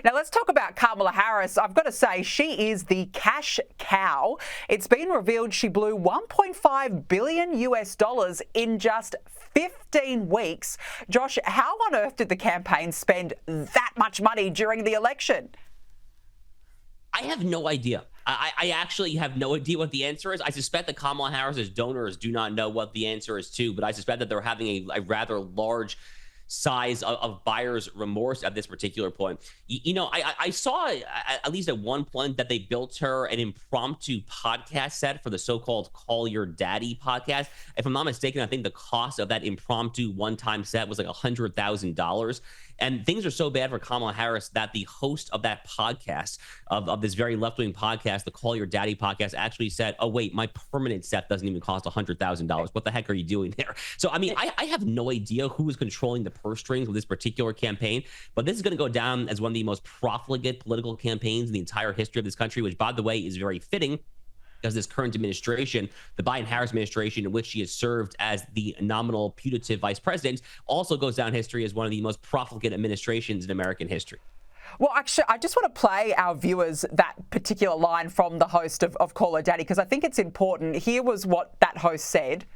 Now, let's talk about Kamala Harris. I've got to say, she is the cash cow. It's been revealed she blew $1.5 billion in just 15 weeks. Josh, how on earth did the campaign spend that much money during the election? I have no idea. I actually have no idea what the answer is. I suspect that Kamala Harris's donors do not know what the answer is too, but I suspect that they're having a rather large size of buyer's remorse at this particular point. I saw at least at one point that they built her an impromptu podcast set for the so-called Call Your Daddy podcast. If I'm not mistaken, I think the cost of that impromptu one-time set was like $100,000. And things are so bad for Kamala Harris that the host of that podcast, of this very left-wing podcast, the Call Your Daddy podcast, actually said, oh, wait, my permanent set doesn't even cost $100,000. What the heck are you doing there? So, I mean, I have no idea who is controlling the purse strings of this particular campaign, but this is going to go down as one of the most profligate political campaigns in the entire history of this country, which, by the way, is very fitting, because this current administration, the Biden-Harris administration, in which she has served as the nominal putative vice president, also goes down history as one of the most profligate administrations in American history. Well, actually, I just want to play our viewers that particular line from the host of Call Her Daddy, because I think it's important. Here was what that host said.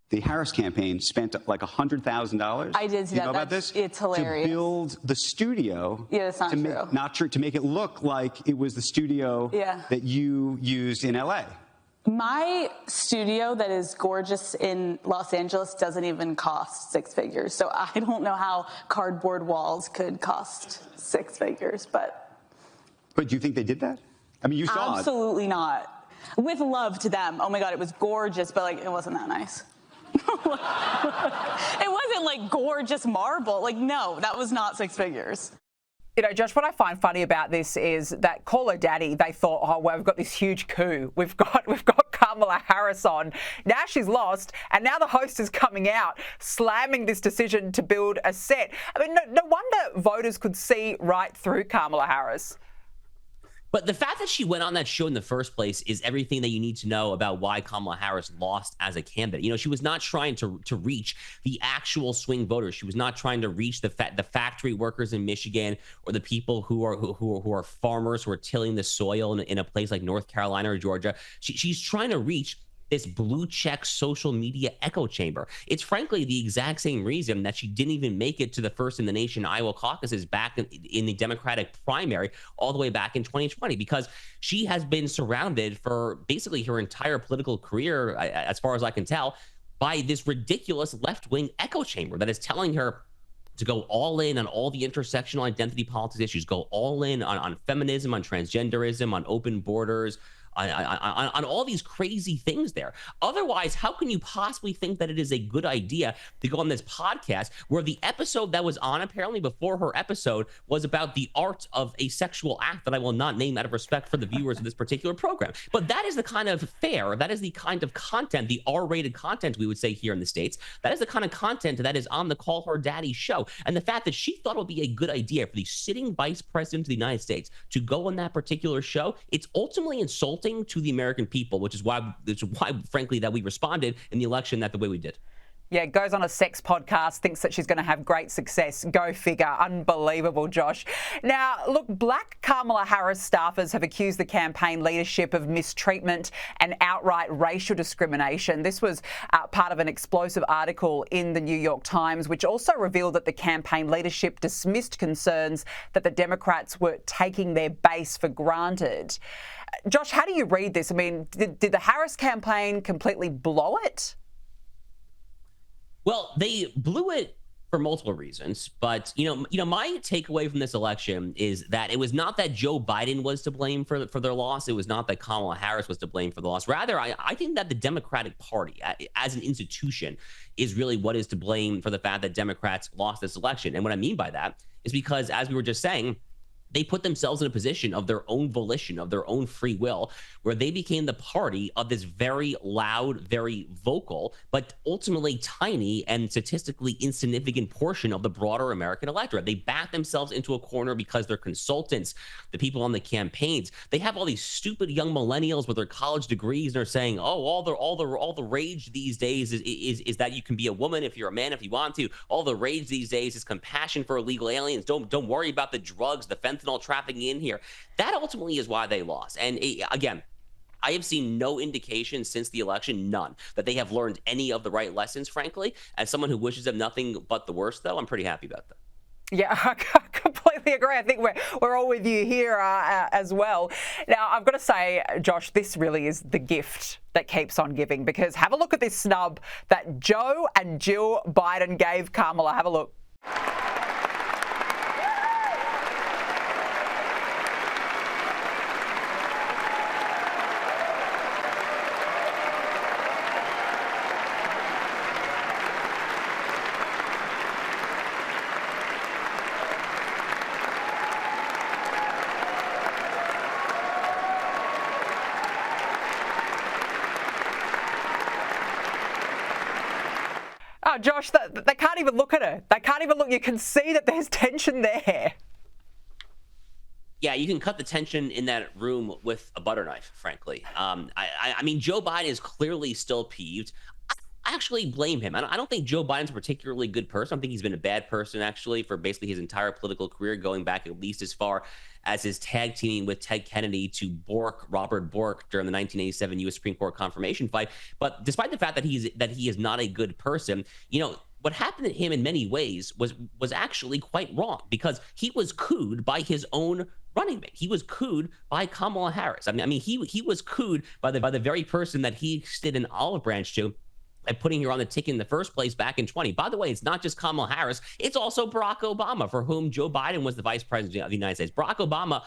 The Harris campaign spent like $100,000. I did see you that. know about this? It's hilarious. To build the studio. Yeah, that's not true. Not true. To make it look like it was the studio that you used in L.A. My studio that is gorgeous in Los Angeles doesn't even cost six figures. So I don't know how cardboard walls could cost six figures, but. But do you think they did that? I mean, you saw Absolutely not. With love to them. Oh my God, it was gorgeous, but like, it wasn't that nice. It wasn't like gorgeous marble. Like, no, that was not six figures. You know, Josh, what I find funny about this is that Call Her Daddy, they thought, oh, well, we've got this huge coup. We've got Kamala Harris on. Now she's lost, and now the host is coming out slamming this decision to build a set. I mean, no wonder voters could see right through Kamala Harris. But the fact that she went on that show in the first place is everything that you need to know about why Kamala Harris lost as a candidate. You know, she was not trying to reach the actual swing voters. She was not trying to reach the factory workers in Michigan, or the people who are farmers who are tilling the soil in a place like North Carolina or Georgia. She's trying to reach this blue check social media echo chamber. It's frankly the exact same reason that she didn't even make it to the first in the nation Iowa caucuses back in the Democratic primary all the way back in 2020, because she has been surrounded for basically her entire political career, as far as I can tell, by this ridiculous left-wing echo chamber that is telling her to go all in on all the intersectional identity politics issues, go all in on feminism, on transgenderism, on open borders, on all these crazy things there. Otherwise, how can you possibly think that it is a good idea to go on this podcast where the episode that was on apparently before her episode was about the art of a sexual act that I will not name out of respect for the viewers of this particular program? But that is the kind of fare, that is the kind of content, the R-rated content we would say here in the States, that is the kind of content that is on the Call Her Daddy show. And the fact that she thought it would be a good idea for the sitting vice president of the United States to go on that particular show, it's ultimately insulting to the American people, which is why, frankly, that we responded in the election the way we did. Yeah, goes on a sex podcast, thinks that she's going to have great success. Go figure. Unbelievable, Josh. Now, look, black Kamala Harris staffers have accused the campaign leadership of mistreatment and outright racial discrimination. This was part of an explosive article in the New York Times, which also revealed that the campaign leadership dismissed concerns that the Democrats were taking their base for granted. Josh, how do you read this? I mean, did the Harris campaign completely blow it? Well, they blew it for multiple reasons, but my takeaway from this election is that it was not that Joe Biden was to blame for their loss. It was not that Kamala Harris was to blame for the loss. Rather, I think that the Democratic Party, as an institution, is really what is to blame for the fact that Democrats lost this election. And what I mean by that is because, as we were just saying, they put themselves in a position of their own volition, of their own free will, where they became the party of this very loud, very vocal, but ultimately tiny and statistically insignificant portion of the broader American electorate. They backed themselves into a corner because their consultants, the people on the campaigns, they have all these stupid young millennials with their college degrees, and they're saying, oh, all the rage these days is that you can be a woman if you're a man if you want to. All the rage these days is compassion for illegal aliens. Don't worry about the drugs, the fentanyl fentanyl trafficking in here. That ultimately is why they lost. And again, I have seen no indication since the election, none, that they have learned any of the right lessons, frankly. As someone who wishes them nothing but the worst, though, I'm pretty happy about that. Yeah, I completely agree. I think we're all with you here as well. Now, I've got to say, Josh, this really is the gift that keeps on giving, because have a look at this snub that Joe and Jill Biden gave Kamala. Have a look. Oh, Josh, they can't even look at her. They can't even look. You can see that there's tension there. Yeah, you can cut the tension in that room with a butter knife, frankly. I mean, Joe Biden is clearly still peeved. I actually blame him. I don't think Joe Biden's a particularly good person. I think he's been a bad person, actually, for basically his entire political career, going back at least as far as his tag teaming with Ted Kennedy to Robert Bork during the 1987 U.S. Supreme Court confirmation fight. But despite the fact that he is not a good person, you know, what happened to him in many ways was actually quite wrong, because he was cooed by his own running mate. He was cooed by Kamala Harris. I mean, he was cooed by the very person that he extended an olive branch to by putting her on the ticket in the first place back in 2020. By the way, it's not just Kamala Harris, it's also Barack Obama, for whom Joe Biden was the vice president of the United States. Barack Obama,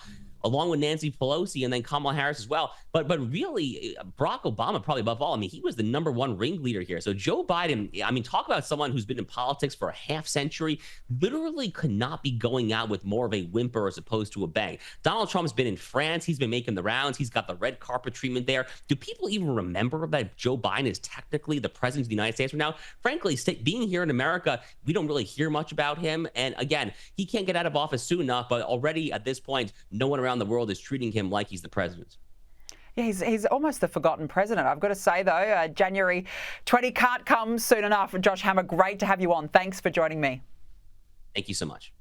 along with Nancy Pelosi, and then Kamala Harris as well. But really, Barack Obama, probably above all, I mean, he was the #1 ringleader here. So Joe Biden, I mean, talk about someone who's been in politics for a half century, literally could not be going out with more of a whimper as opposed to a bang. Donald Trump's been in France. He's been making the rounds. He's got the red carpet treatment there. Do people even remember that Joe Biden is technically the president of the United States right now? Frankly, being here in America, we don't really hear much about him. And again, he can't get out of office soon enough, but already at this point, no one around the world is treating him like he's the president. Yeah, he's almost the forgotten president. I've got to say, though, January 20 can't come soon enough. Josh Hammer, great to have you on. Thanks for joining me. Thank you so much.